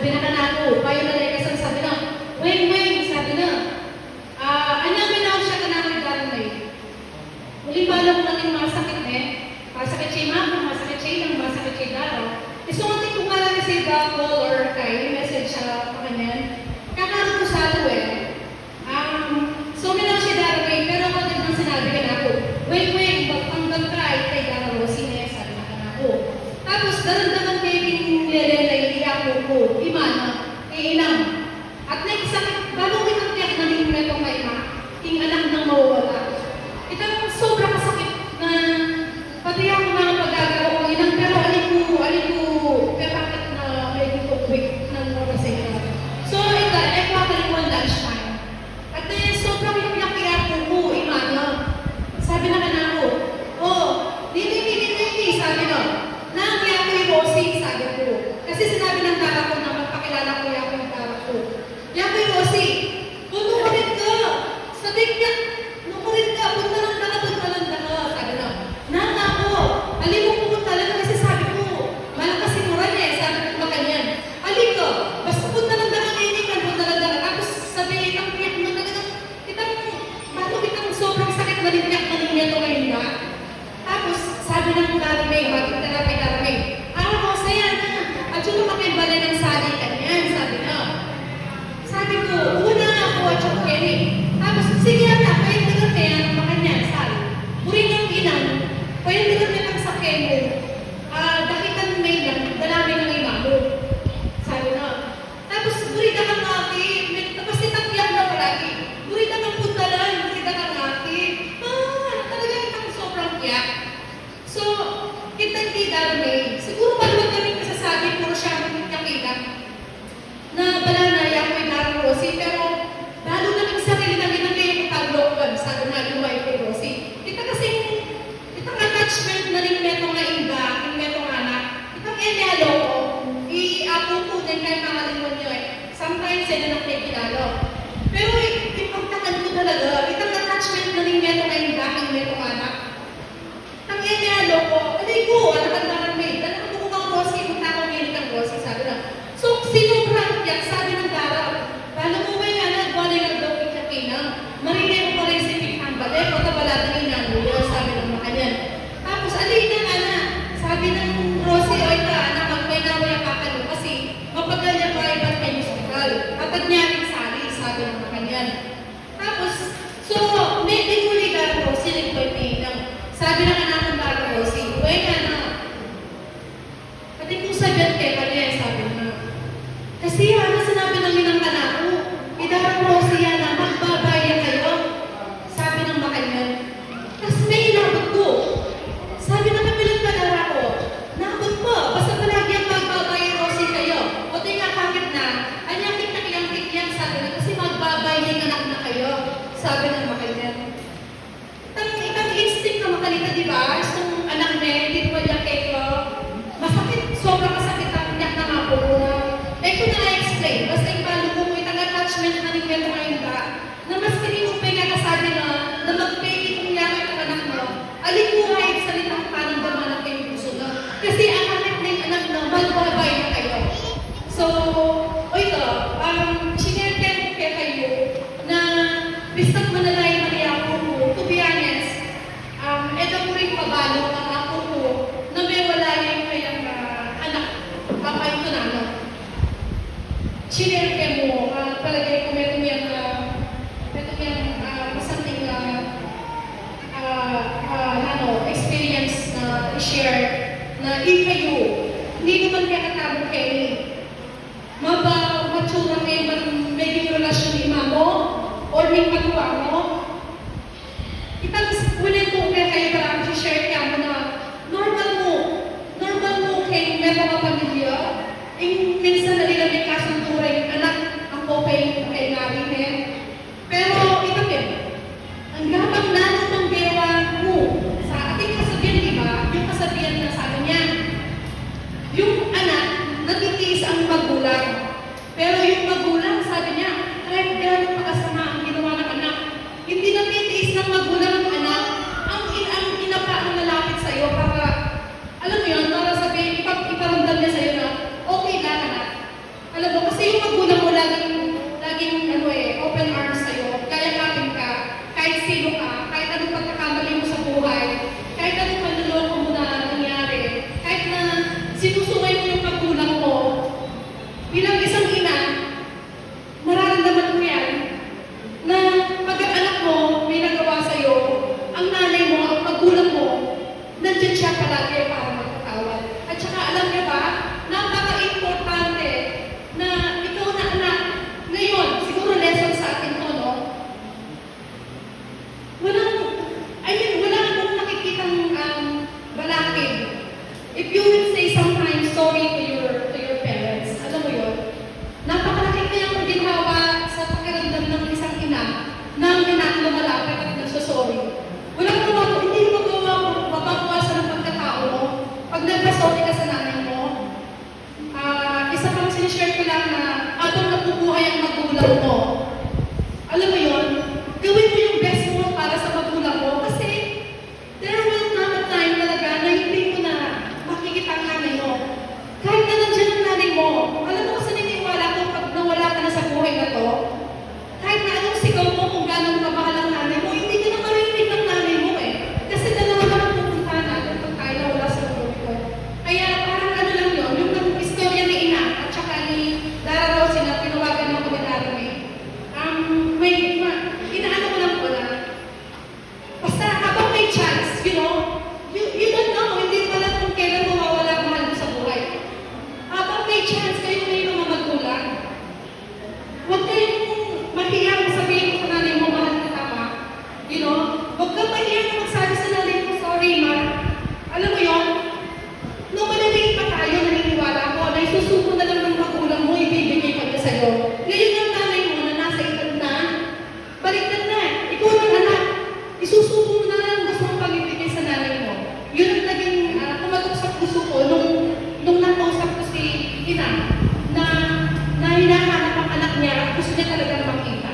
Sabi na kanako, payo na lang kasi sabi na, weng, sabi na, anyamin na siya kanako yung daray. Uli ba lang natin masakit masakit siya yung masakit siya yung masakit siya yung daraw. Isungatin ko nga lang sa call or kay message siya pa kanyan. Kakaro ko sa ito so minang siya daray, pero ako din ang sinabi kanako, weng, magpanggang try kay daraw, sabi na kanako. Tapos, daran-daran kayo yung nilelay, iyapo ko, imana, inang. At nagsakit, bago kitang na rin metong kaima, yung anak nang mawawala. Itang sobra kasakit na pati ako mga pagagawa ko inang, pero aliku, kapakit na may dito quick ng morasing. So, ito, kwakalimon lunchtime. At sobrang iyapo ko, imana. Sabi na kanako, dili, sabi na, nangyari ko yung Rosie, sabi ko. Kasi sinabi ng tara ko na magpakilala ko yung tara ko. Yakoy Rosie, kung nukulit ka, sabi niya, nukulit ka, punta lang ka, sabi na. Nana ko, alin mo pupunta lang kasi sabi ko, malakas si Moran sabi ko na kanyan. Alin ka, basta punta lang ka, punta lang ka. Tapos sabi niya, kitang sobrang sakit na rin niya ito ngayon na. Tapos sabi ng Darame, bakit na kay Darame? Saya na. At yung makibala ng sali kanyan, sabi na. Sabi ko, una ako at yung Kenny. Tapos, sige na, pwede na kaya ng makanyan, sali. Muring ang inang, pwede na kaya sa Kenny. Dakitan may lang, dalami ng imamo. Sabi na. Tapos, muring na kang natin. Tapos, itangyak na palagi. Muring na kang puntalan, muring na kang natin. Talaga itang sobrang kiyak. So, kitang di Darame, siguro maluwag kami kasasabi, puro siya magkakita na balanaya ko yung Darame Rosie, pero lalo na ng sarili na ginagay yung pag-local, sabi na lumay kay Rosie. Kita kasi, itang attachment na rin metong na inda, yung metong anak, itang enyalo ko, i-apo ko din kahit makalimon nyo sometimes ay nanak na kilalo. Pero ipagtakan ko talaga, itang attachment na rin metong na inda, yung metong anak. Ang enyalo ko, anak ang Darame, anak ko kang Rosie, kung takong yun kang Rosie, sabi na. So, sinubra yan, sabi ng Dara, paano mo ba yung anak, wala yung daw kikakinang, marinay mo pa rin si Pikhang Bale, pagkabalatan yung nangulo, sabi ng makanyan. Tapos, alin na anak, sabi ng Rosie, oy ka, anak, magpay na mo yung kakalo, kasi mapagal niya pa iba't kayo hospital. Kapag niya rin sali, sabi ng makanyan. Tapos, so, may huli Dara Rosie, nagpay pinang. Sabi ng anak ng Dara Rosie, uy ka na. Pati kung sabihan kayo, sabi na. Kasi sinabi ng inang anak ko, Dara Rosie na, magbabayan kayo. Sabi ng makanyan. Tapos may inabot ko. Sabi na kapilang Dara ko, nabot mo, basta palagi ang magbabayan Rosie kayo. O di nga, bakit na? Anyakit na kiyang sabi na, kasi magbabayan anak na kayo. Sabi ng makanyan. Itang instinct na makalita, di ba? Itong anak niya, hindi mo niya kayo. Masakit, sobrang masakit ang niyak na nga po. Kung na-explain, basta yung palubo mo, itang attachment na rin meron ngayon ka, na mas kinipay nga kasabi na mag-pay itong yaman ng anak mo, alin mo nga yung salitang parang damanak kayo puso na. Kasi ang anak na yung anak na, magbabay na kayo. So, o ito, sinerte ko kayo na bistak manalay Maria ko, to be honest, ito po rin pabalo ng ako ko na may wala yung kayang anak, papa ito na, no? Sinerte mo, palagay ko meron yung something experience na i-share na kayo, hindi naman kaya katabo kayo. Matsura kayo may relasyon ni mamo or may pagkuha mo. Itang ulit mo kayo para ang share ka mo na normal mo kayo may mga pamilya. Minsan na nila may kasuntura yung anak ang kopay kay namin. Pero ito ang gabang lalo ng gawa mo sa ating kasabihan, di ba? Yung kasabihan na sabi niya, yung anak natitiis ang magulang. Pero yung magulang, sabi niya, kahit gano'n pakasama ang ginawa ng anak, hindi natitiis ng magulang ang anak, ang ina pa ang malapit sa iyo para, alam mo yun, para sabihin, iparamdam niya sa iyo na, okay lang anak. Alam mo magulang mo. Alam mo yun, gawin mo yung best mo para sa magulang mo kasi there will come a time talaga na hindi mo na makikita ang nanay mo. Kahit na nandiyan ang nanay mo, alam mo kasi naniniwala ko pag nawala ka na sa buhay na to, kahit na anong sigaw mo kung gano'ng kamahal ang nanay mo, hindi ka na marinig ng nanay mo eh. Kasi dalawa lang ang pupunta natin pag tayo nawala sa buhay ko. Kaya parang ano lang yun, yung istorya ni Ina at saka ni Dara Rosie na tinawagan mo ko ni Dara May. Inaano ko lang po na, basta habang may chance, you know, you don't know, hindi pa lang kung kailan mawawala ang mahal mo sa buhay. Habang may chance, kayo may mga magulang. Huwag kayong mahiya kung sabihin mo sa nanay mo, mahal ka pa. You know, huwag kang mahiya na magsabi sa nanay mo, sorry ma. Alam mo yun, nung maliliit pa tayo, naniniwala ko, na isusuko na lang ng magulang mo, ibibigay pa niya sa'yo. Ngayon yung nanay mo na nasa edad na, baliktad na. Ikaw ng anak, isusuko mo na lang gusto mong pag-ibigay sa nanay mo. Yun ang naging kumatok sa puso ko nung nakausap ko si Ina na hinahanap ang anak niya at gusto niya talagang makita.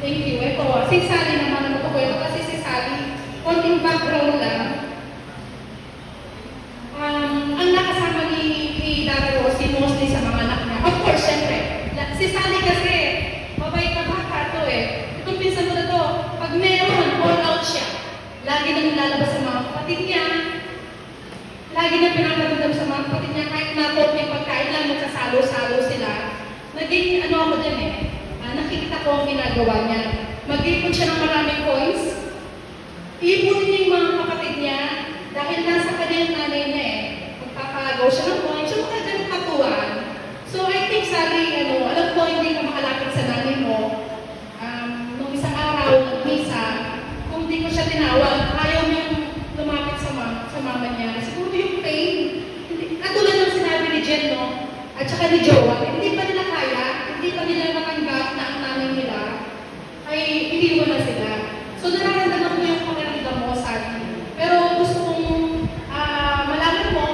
Thank you. Ito, si Sally naman ang magkukwento kasi si Sally, konting background lang. Ang nakasama ni Dara Rosie mostly sa mga anak niya. Of course, syempre. Si Sally kasi, mabait na bata to eh. Itong pinsan mo na to, pag meron, all out siya. Lagi nang nilalabas sa mga kapatid niya. Lagi nang pinapagandam sa mga kapatid niya. Kahit na-coat niya pagkain lang, magsasalo-salo sila. Naging ano ako dyan eh. Nakikita ko ang ginagawa niya. Mag-ipon siya ng maraming coins. Iipunin niya yung mga kapatid niya. Dahil nasa kanya yung nanay niya eh. Magpapagaw siya ng coins. So, mga ganun katuwaan. So, I think, Sally, alam ko hindi ka makalapit sa nanay mo. Nung isang araw, nag-misa, kung hindi ko siya tinawag, ayaw niyang lumapit sa mama niya. Siguro yung pain. Katulad ng sinabi ni Jen, no? At saka ni Jowa, hindi pa nila kaya, hindi pa nila matanggap na ang nanay nila ay iniwan na sila. So, nararamdaman ko yung pakiramdam mo, Sally. Pero gusto kong malaman mo,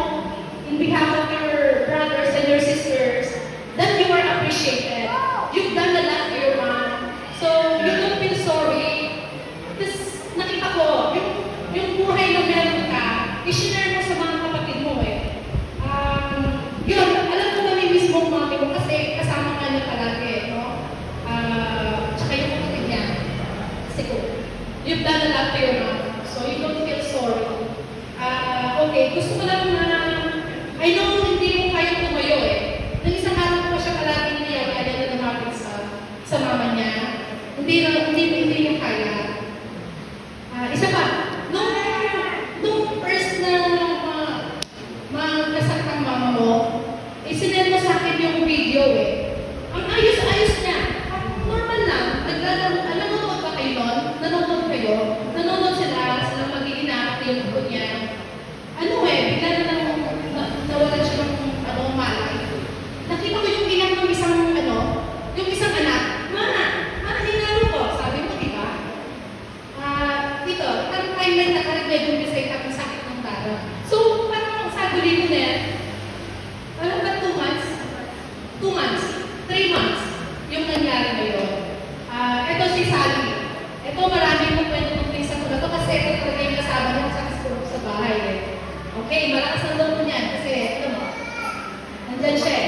in behalf of your brothers and your sisters, that you are appreciated. You've done a lot for your mom. So, you don't feel sorry. Tapos, nakita ko, yung buhay na meron ka, i-share mo sa mga kapatid mo eh. Yun, alam ko na may mismo mami mo kasi kasama ka niya palagi, no? Tsaka yung kapatid niya. Siguro. You've done a lot for your mom. So, you don't feel sorry. Okay, gusto ko lang na, I know hindi mo kaya tumayo eh. Nang isang araw ko siya palaging niya, kaya niya na lumapit sa mama niya. Hindi niya kaya. Isa pa, nung first na magkasal kang mama mo, isinend mo sa akin yung video eh. Ang ayos-ayos niya. Normal lang. Nanonood ba kayo nun? Nanonood kayo? Nanonood silang mag-iinakit yung buko niya. Bigla na nawalan siya ng malay. Nakita ko yung ilang ng yung isang anak. Hinalo ko. Sabi mo, diba? Dito, parang timeline na karag medyo bisay kami sakit ng tara. So, parang sabi dito na yan, alam ba 2 months? 2 months? 3 months? Yung nangyari ngayon. Ito si Sally. Ito marami kong kwento ng pinsan ko na to kasi ito talaga yung kasama niya sa bahay eh. Okay, malakas ang loob mo niyan kasi ito mo. Nandyan siya eh.